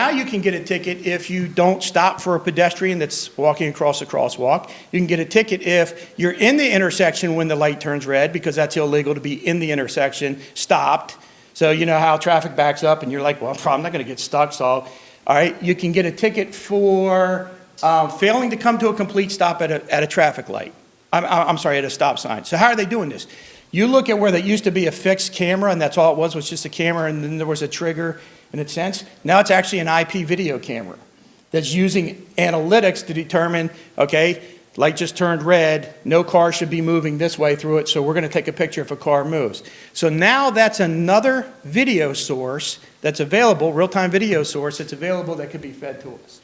Now you can get a ticket if you don't stop for a pedestrian that's walking across a crosswalk. You can get a ticket if you're in the intersection when the light turns red, because that's illegal to be in the intersection stopped. So you know how traffic backs up and you're like, well, I'm not going to get stuck. So, all right, you can get a ticket for failing to come to a complete stop at a traffic light. I'm sorry, at a stop sign. So how are they doing this? You look at where there used to be a fixed camera, and that's all it was just a camera, and then there was a trigger in a sense. Now it's actually an IP video camera that's using analytics to determine, okay, light just turned red, no car should be moving this way through it, so we're going to take a picture if a car moves. So now that's another video source that's available, real-time video source that's available that could be fed to us.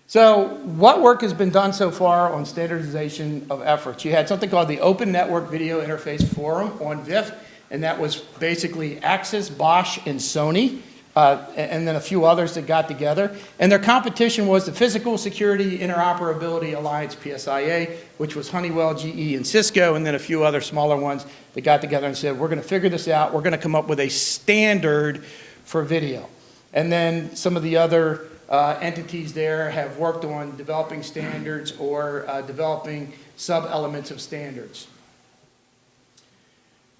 So what work has been done so far on standardization of efforts? You had something called the Open Network Video Interface Forum on VIF, and that was basically IJIS, Bosch, and Sony, and then a few others that got together. And their competition was the Physical Security Interoperability Alliance, PSIA, which was Honeywell, GE, and Cisco, and then a few other smaller ones that got together and said, we're going to figure this out. We're going to come up with a standard for video. And then some of the other entities there have worked on developing standards or developing sub-elements of standards.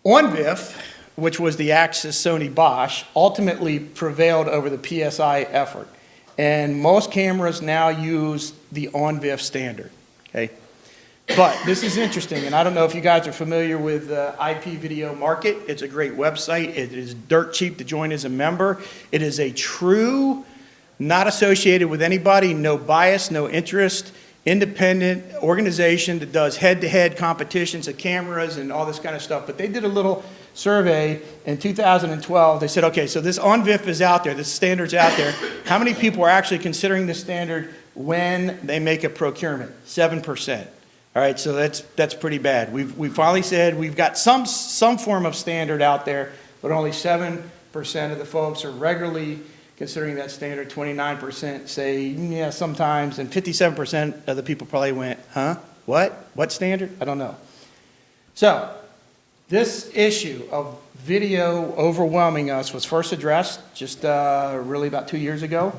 On VIF, which was the IJIS Sony Bosch, ultimately prevailed over the PSI effort. And most cameras now use the on VIF standard, okay? But this is interesting, and I don't know if you guys are familiar with the IP video market. It's a great website. It is dirt cheap to join as a member. It is a true, not associated with anybody, no bias, no interest, independent organization that does head-to-head competitions of cameras and all this kind of stuff. But they did a little survey in 2012. They said, okay, so this on-VIF is out there, this standard's out there. How many people are actually considering this standard when they make a procurement? 7%. All right, so that's pretty bad. We finally said we've got some form of standard out there, but only 7% of the folks are regularly considering that standard. 29% say, yeah, sometimes, and 57% of the people probably went, huh? What? What standard? I don't know. So this issue of video overwhelming us was first addressed just really about 2 years ago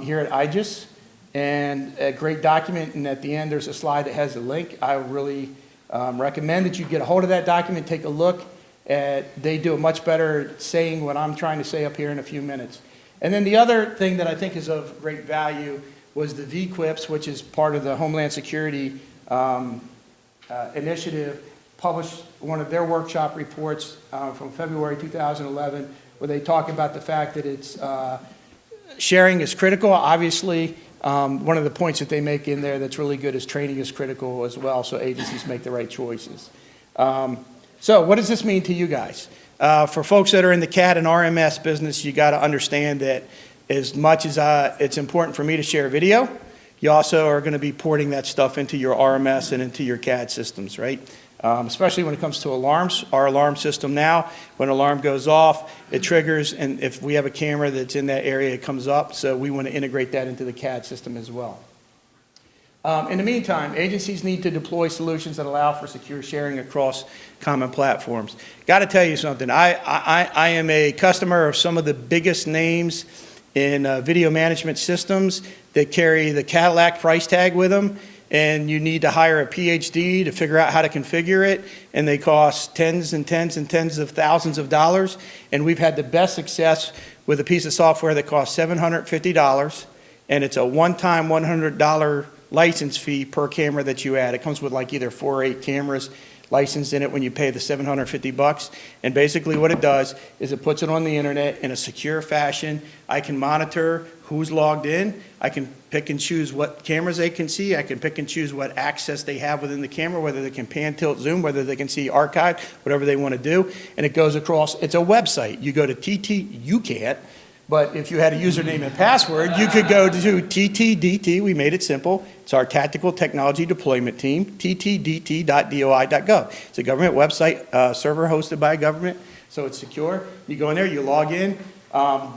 here at IJIS, and a great document, and at the end there's a slide that has a link. I really recommend that you get a hold of that document, take a look. They do a much better saying what I'm trying to say up here in a few minutes. And then the other thing that I think is of great value was the VQIPS, which is part of the Homeland Security initiative, published one of their workshop reports from February 2011, where they talk about the fact that it's sharing is critical. Obviously, one of the points that they make in there that's really good is training is critical as well, so agencies make the right choices. So what does this mean to you guys? For folks that are in the CAD and RMS business, you got to understand that as much as it's important for me to share video, you also are going to be porting that stuff into your RMS and into your CAD systems, right? Especially when it comes to alarms. Our alarm system now, when an alarm goes off, it triggers, and if we have a camera that's in that area, it comes up, so we want to integrate that into the CAD system as well. In the meantime, agencies need to deploy solutions that allow for secure sharing across common platforms. Got to tell you something. I am a customer of some of the biggest names in video management systems that carry the Cadillac price tag with them, and you need to hire a PhD to figure out how to configure it, and they cost tens and tens and tens of thousands of dollars. And we've had the best success with a piece of software that costs $750, and it's a one-time $100 license fee per camera that you add. It comes with like either 4 or 8 cameras licensed in it when you pay the $750. And basically what it does is it puts it on the internet in a secure fashion. I can monitor who's logged in. I can pick and choose what cameras they can see. I can pick and choose what access they have within the camera, whether they can pan, tilt, zoom, whether they can see archive, whatever they want to do. And it goes across, it's a website. You go to you can't, but if you had a username and password, you could go to TTDT. We made it simple. It's our Tactical Technology Deployment Team, ttdt.doi.gov. It's a government website, server hosted by a government, so it's secure. You go in there, you log in.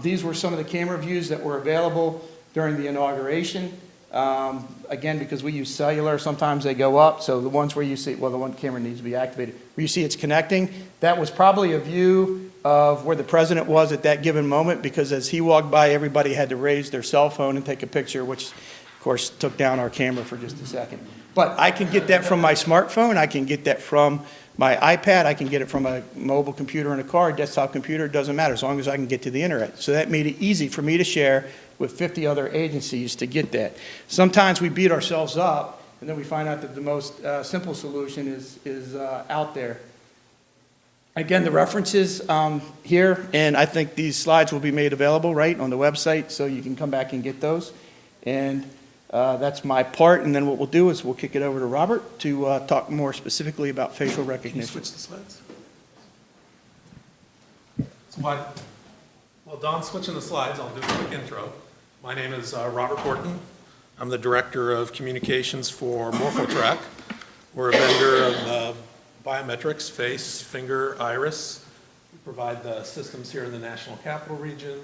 These were some of the camera views that were available during the inauguration. Again, because we use cellular, sometimes they go up. So the ones where you see, well, the one camera needs to be activated. Where you see it's connecting, that was probably a view of where the president was at that given moment, because as he walked by, everybody had to raise their cell phone and take a picture, which of course took down our camera for just a second. But I can get that from my smartphone, I can get that from my iPad, I can get it from a mobile computer in a car, desktop computer, it doesn't matter, as long as I can get to the internet. So that made it easy for me to share with 50 other agencies to get that. Sometimes we beat ourselves up, and then we find out that the most simple solution is out there. Again, the references here, and I think these slides will be made available, right, on the website, so you can come back and get those. And that's my part, and then what we'll do is we'll kick it over to Robert to talk more specifically about facial recognition. Can you switch the slides? While Don's switching the slides, I'll do a quick intro. My name is Robert Horton. I'm the Director of Communications for MorphoTrack. We're a vendor of biometrics, face, finger, iris. We provide the systems here in the National Capital Region,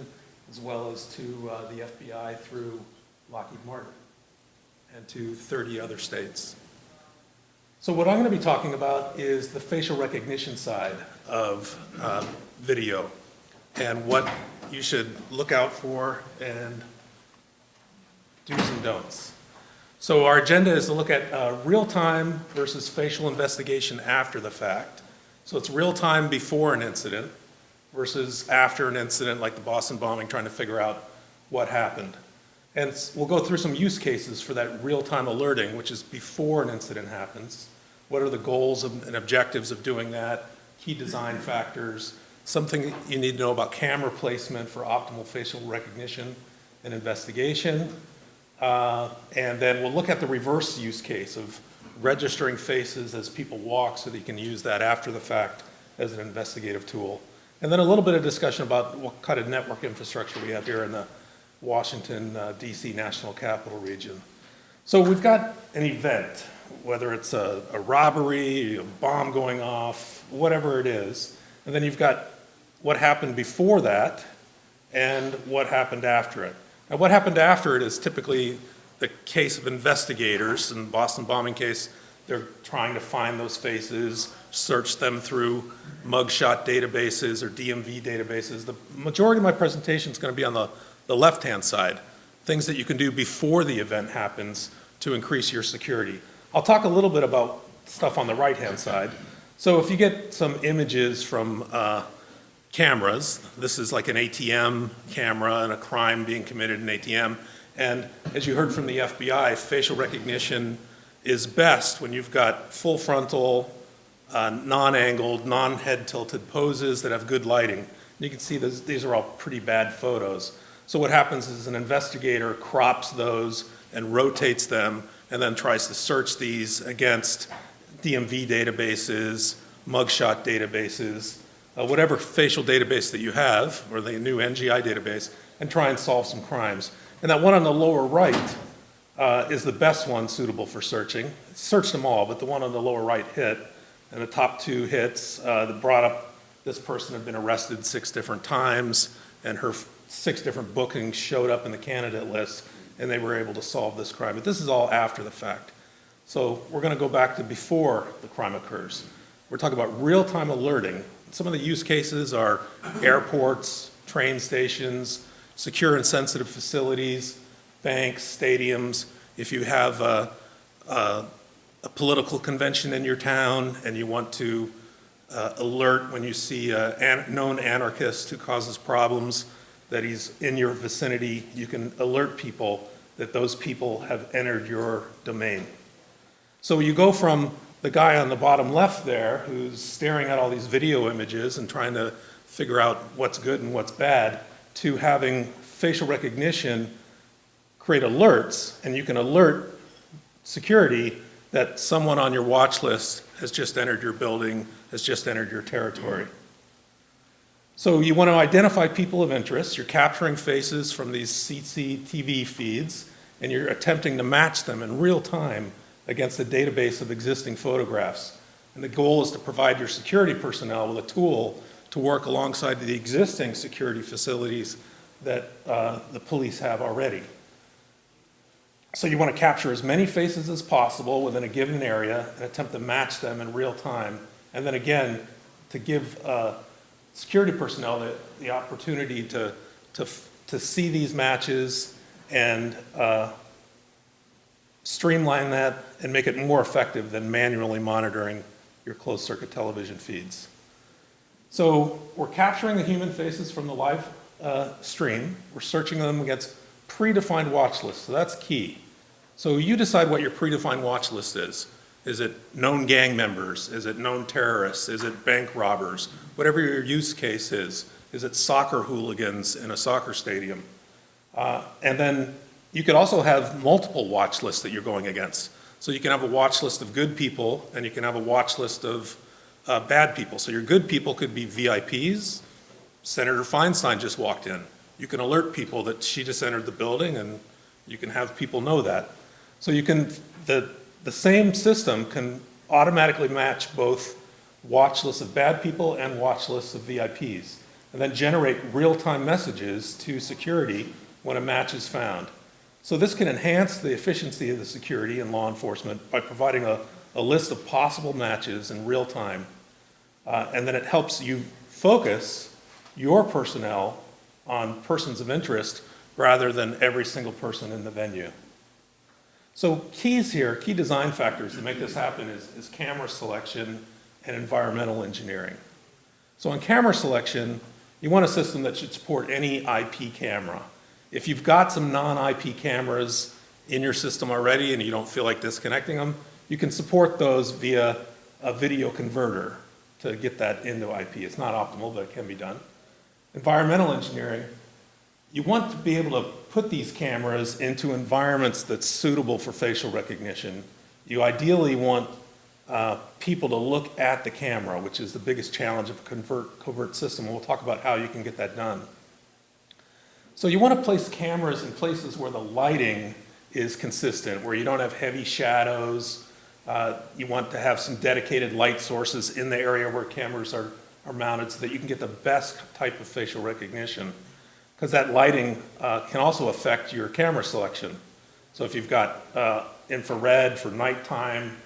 as well as to the FBI through Lockheed Martin and to 30 other states. So what I'm going to be talking about is the facial recognition side of video and what you should look out for and do's and don'ts. So our agenda is to look at real-time versus facial investigation after the fact. So it's real-time before an incident versus after an incident like the Boston bombing, trying to figure out what happened. And we'll go through some use cases for that real-time alerting, which is before an incident happens. What are the goals and objectives of doing that? Key design factors, something you need to know about camera placement for optimal facial recognition and investigation. And then we'll look at the reverse use case of registering faces as people walk so that you can use that after the fact as an investigative tool. And then a little bit of discussion about what kind of network infrastructure we have here in the Washington, D.C. National Capital Region. So we've got an event, whether it's a robbery, a bomb going off, whatever it is, and then you've got what happened before that and what happened after it. Now, what happened after it is typically the case of investigators. In the Boston bombing case, they're trying to find those faces, search them through mugshot databases or DMV databases. The majority of my presentation is going to be on the left-hand side, things that you can do before the event happens to increase your security. I'll talk a little bit about stuff on the right-hand side. So if you get some images from cameras, this is like an ATM camera and a crime being committed in an ATM. And as you heard from the FBI, facial recognition is best when you've got full frontal, non-angled, non-head tilted poses that have good lighting. You can see these are all pretty bad photos. So what happens is an investigator crops those and rotates them and then tries to search these against DMV databases, mugshot databases, whatever facial database that you have, or the new NGI database, and try and solve some crimes. And that one on the lower right is the best one suitable for searching. Searched them all, but the one on the lower right hit. And the top two hits that brought up this person had been arrested 6 different times, and her 6 different bookings showed up in the candidate list, and they were able to solve this crime. But this is all after the fact. So we're going to go back to before the crime occurs. We're talking about real-time alerting. Some of the use cases are airports, train stations, secure and sensitive facilities, banks, stadiums. If you have a political convention in your town and you want to alert when you see a known anarchist who causes problems, that he's in your vicinity, you can alert people that those people have entered your domain. So you go from the guy on the bottom left there who's staring at all these video images and trying to figure out what's good and what's bad, to having facial recognition create alerts, and you can alert security that someone on your watch list has just entered your building, has just entered your territory. So you want to identify people of interest. You're capturing faces from these CCTV feeds, and you're attempting to match them in real time against a database of existing photographs. And the goal is to provide your security personnel with a tool to work alongside the existing security facilities that the police have already. So you want to capture as many faces as possible within a given area and attempt to match them in real time. And then again, to give security personnel the opportunity to see these matches and streamline that and make it more effective than manually monitoring your closed-circuit television feeds. So we're capturing the human faces from the live stream. We're searching them against predefined watch lists, so that's key. So you decide what your predefined watch list is. Is it known gang members? Is it known terrorists? Is it bank robbers? Whatever your use case is it soccer hooligans in a soccer stadium? And then you could also have multiple watch lists that you're going against. So you can have a watch list of good people, and you can have a watch list of bad people. So your good people could be VIPs. Senator Feinstein just walked in. You can alert people that she just entered the building, and you can have people know that. So you can, the same system can automatically match both watch lists of bad people and watch lists of VIPs, and then generate real-time messages to security when a match is found. So this can enhance the efficiency of the security and law enforcement by providing a list of possible matches in real time. And then it helps you focus your personnel on persons of interest rather than every single person in the venue. So keys here, key design factors to make this happen is camera selection and environmental engineering. So on camera selection, you want a system that should support any IP camera. If you've got some non-IP cameras in your system already and you don't feel like disconnecting them, you can support those via a video converter to get that into IP. It's not optimal, but it can be done. Environmental engineering, you want to be able to put these cameras into environments that's suitable for facial recognition. You ideally want people to look at the camera, which is the biggest challenge of a covert system, and we'll talk about how you can get that done. So you want to place cameras in places where the lighting is consistent, where you don't have heavy shadows. You want to have some dedicated light sources in the area where cameras are mounted so that you can get the best type of facial recognition. Because that lighting can also affect your camera selection. So if you've got infrared for nighttime,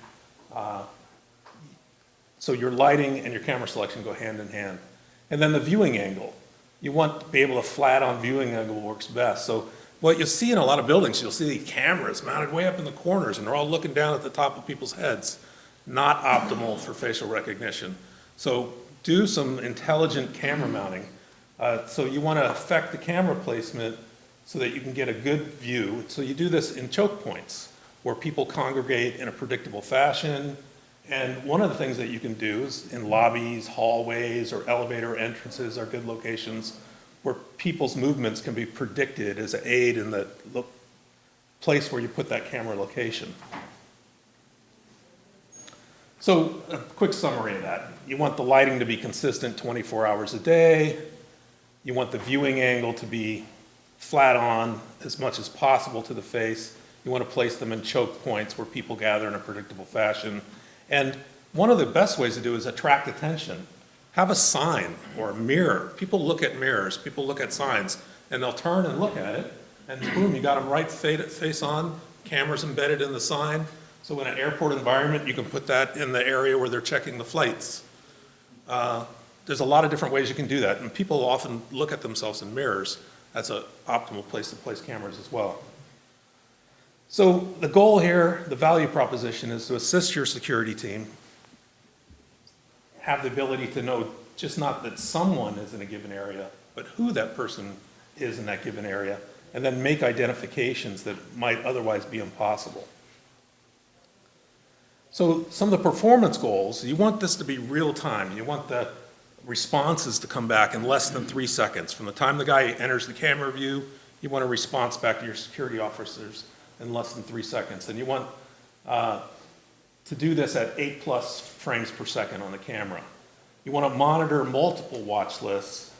so your lighting and your camera selection go hand in hand. And then the viewing angle. You want to be able to flat-on viewing angle works best. So what you'll see in a lot of buildings, you'll see the cameras mounted way up in the corners, and they're all looking down at the top of people's heads. Not optimal for facial recognition. So do some intelligent camera mounting. So you want to affect the camera placement so that you can get a good view. So you do this in choke points where people congregate in a predictable fashion. And one of the things that you can do is in lobbies, hallways, or elevator entrances are good locations where people's movements can be predicted as an aid in the place where you put that camera location. So a quick summary of that. You want the lighting to be consistent 24 hours a day. You want the viewing angle to be flat on as much as possible to the face. You want to place them in choke points where people gather in a predictable fashion. And one of the best ways to do is attract attention. Have a sign or a mirror. People look at mirrors, people look at signs, and they'll turn and look at it, and boom, you got them right face on, cameras embedded in the sign. So in an airport environment, you can put that in the area where they're checking the flights. There's a lot of different ways you can do that, and people often look at themselves in mirrors. That's an optimal place to place cameras as well. So the goal here, the value proposition, is to assist your security team, have the ability to know just not that someone is in a given area, but who that person is in that given area, and then make identifications that might otherwise be impossible. So some of the performance goals, you want this to be real time. You want the responses to come back in less than 3 seconds. From the time the guy enters the camera view, you want a response back to your security officers in less than 3 seconds. And you want to do this at 8+ frames per second on the camera. You want to monitor multiple watch lists.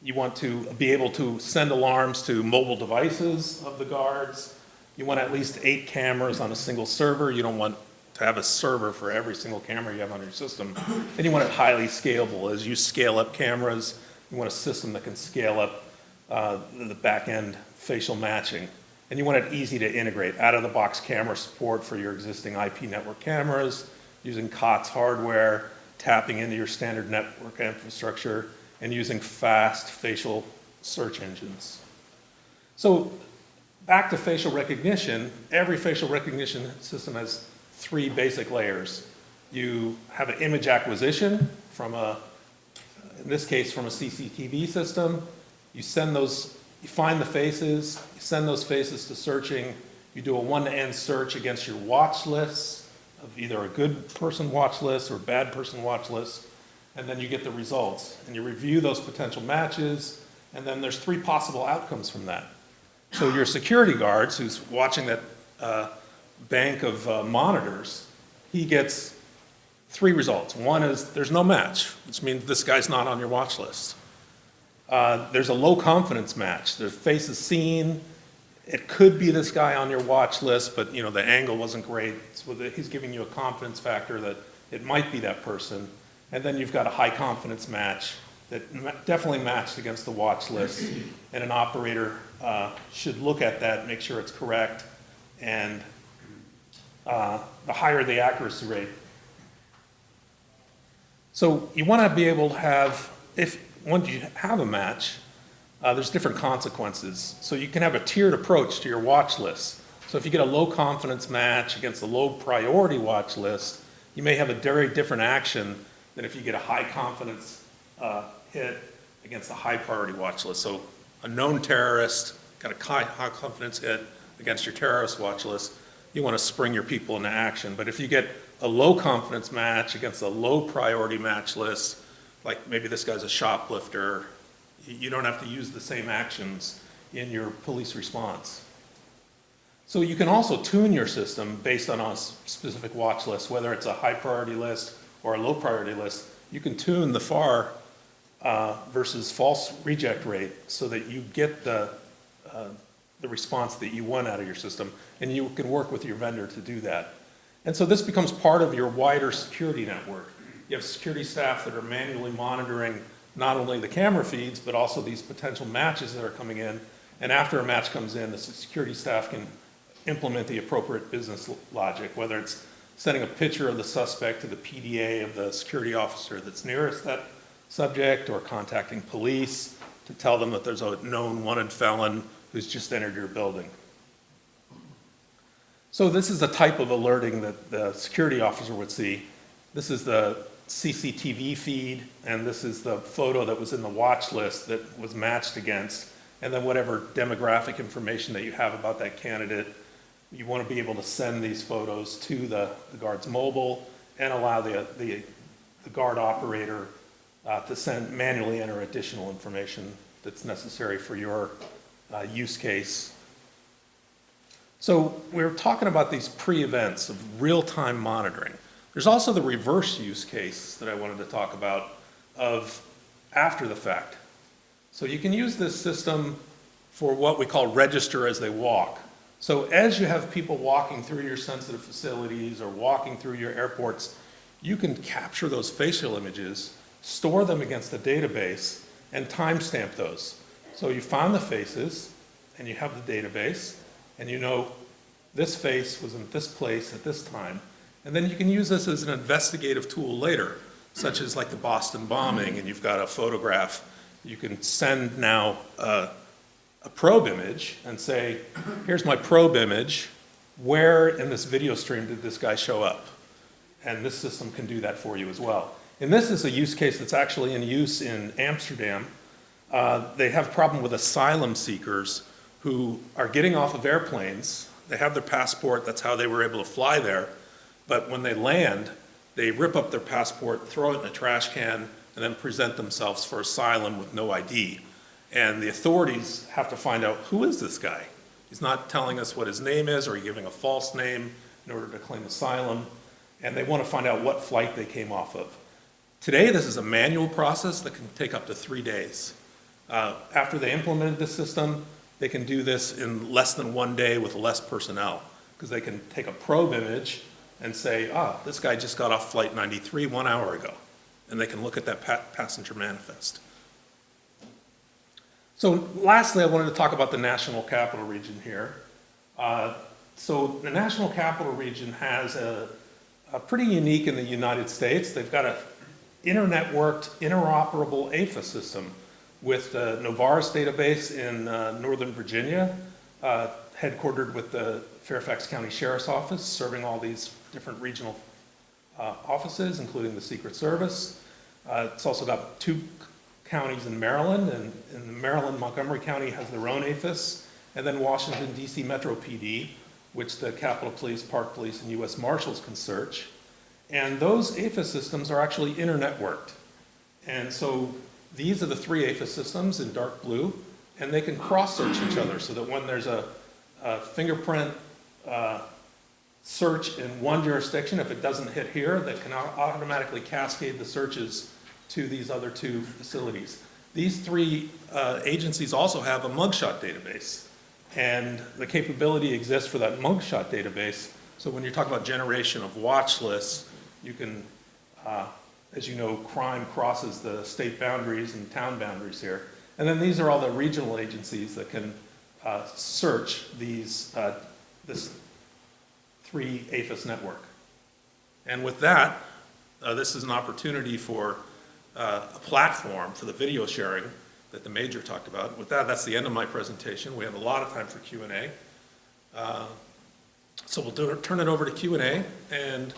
You want to be able to send alarms to mobile devices of the guards. You want at least 8 cameras on a single server. You don't want to have a server for every single camera you have on your system. And you want it highly scalable. As you scale up cameras, you want a system that can scale up the back-end facial matching. And you want it easy to integrate. Out-of-the-box camera support for your existing IP network cameras, using COTS hardware, tapping into your standard network infrastructure and using fast facial search engines. So back to facial recognition, every facial recognition system has three basic layers. You have an image acquisition from in this case, from a CCTV system. You find the faces, you send those faces to searching. You do a one-to-end search against your watch lists of either a good person watch list or bad person watch list, and then you get the results. And you review those potential matches, and then there's three possible outcomes from that. So your security guards, who's watching that bank of monitors, he gets three results. One is there's no match, which means this guy's not on your watch list. There's a low confidence match. The face is seen. It could be this guy on your watch list, but the angle wasn't great. So he's giving you a confidence factor that it might be that person. And then you've got a high confidence match that definitely matched against the watch list. And an operator should look at that, make sure it's correct, and the higher the accuracy rate. So you want to be able to have, once you have a match, there's different consequences. So you can have a tiered approach to your watch list. So if you get a low confidence match against a low priority watch list, you may have a very different action than if you get a high confidence hit against a high priority watch list. So a known terrorist got a high confidence hit against your terrorist watch list, you want to spring your people into action. But if you get a low confidence match against a low priority match list, like maybe this guy's a shoplifter, you don't have to use the same actions in your police response. So you can also tune your system based on a specific watch list, whether it's a high priority list or a low priority list. You can tune the FAR versus false reject rate so that you get the response that you want out of your system, and you can work with your vendor to do that. And so this becomes part of your wider security network. You have security staff that are manually monitoring not only the camera feeds, but also these potential matches that are coming in. And after a match comes in, the security staff can implement the appropriate business logic, whether it's sending a picture of the suspect to the PDA of the security officer that's nearest that subject, or contacting police to tell them that there's a known wanted felon who's just entered your building. So this is the type of alerting that the security officer would see. This is the CCTV feed, and this is the photo that was in the watch list that was matched against, and then whatever demographic information that you have about that candidate. You want to be able to send these photos to the guard's mobile and allow the guard operator to manually enter additional information that's necessary for your use case. So we're talking about these pre-events of real-time monitoring. There's also the reverse use case that I wanted to talk about of after the fact. So you can use this system for what we call register as they walk. So as you have people walking through your sensitive facilities or walking through your airports, you can capture those facial images, store them against the database, and timestamp those. So you found the faces, and you have the database, and you know this face was in this place at this time. And then you can use this as an investigative tool later, such as like the Boston bombing, and you've got a photograph. You can send now a probe image and say, here's my probe image. Where in this video stream did this guy show up? And this system can do that for you as well. And this is a use case that's actually in use in Amsterdam. They have a problem with asylum seekers who are getting off of airplanes. They have their passport, that's how they were able to fly there. But when they land, they rip up their passport, throw it in a trash can, and then present themselves for asylum with no ID. And the authorities have to find out, who is this guy? He's not telling us what his name is, or he's giving a false name in order to claim asylum. And they want to find out what flight they came off of. Today, this is a manual process that can take up to 3 days. After they implemented this system, they can do this in less than 1 day with less personnel, because they can take a probe image and say, this guy just got off flight 93 1 hour ago. And they can look at that passenger manifest. So lastly, I wanted to talk about the National Capital Region here. So the National Capital Region has a pretty unique in the United States. They've got a internet-worked, interoperable APHIS system with the Novaris database in Northern Virginia, headquartered with the Fairfax County Sheriff's Office, serving all these different regional offices, including the Secret Service. It's also got 2 counties in Maryland, and in Maryland, Montgomery County has their own APHIS, and then Washington, D.C. Metro PD, which the Capitol Police, Park Police, and U.S. Marshals can search. And those APHIS systems are actually internet-worked. And so these are the 3 APHIS systems in dark blue, and they can cross-search each other so that when there's a fingerprint search in one jurisdiction, if it doesn't hit here, that can automatically cascade the searches to these other 2 facilities. These 3 agencies also have a mugshot database, and the capability exists for that mugshot database. So when you talk about generation of watch lists, you can, as you know, crime crosses the state boundaries and town boundaries here. And then these are all the regional agencies that can search this 3 APHIS network. And with that, this is an opportunity for a platform for the video sharing that the major talked about. With that, that's the end of my presentation. We have a lot of time for Q&A. So we'll turn it over to Q&A, and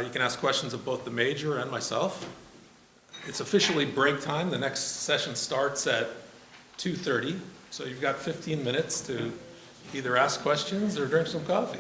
you can ask questions of both the major and myself. It's officially break time. The next session starts at 2:30, so you've got 15 minutes to either ask questions or drink some coffee.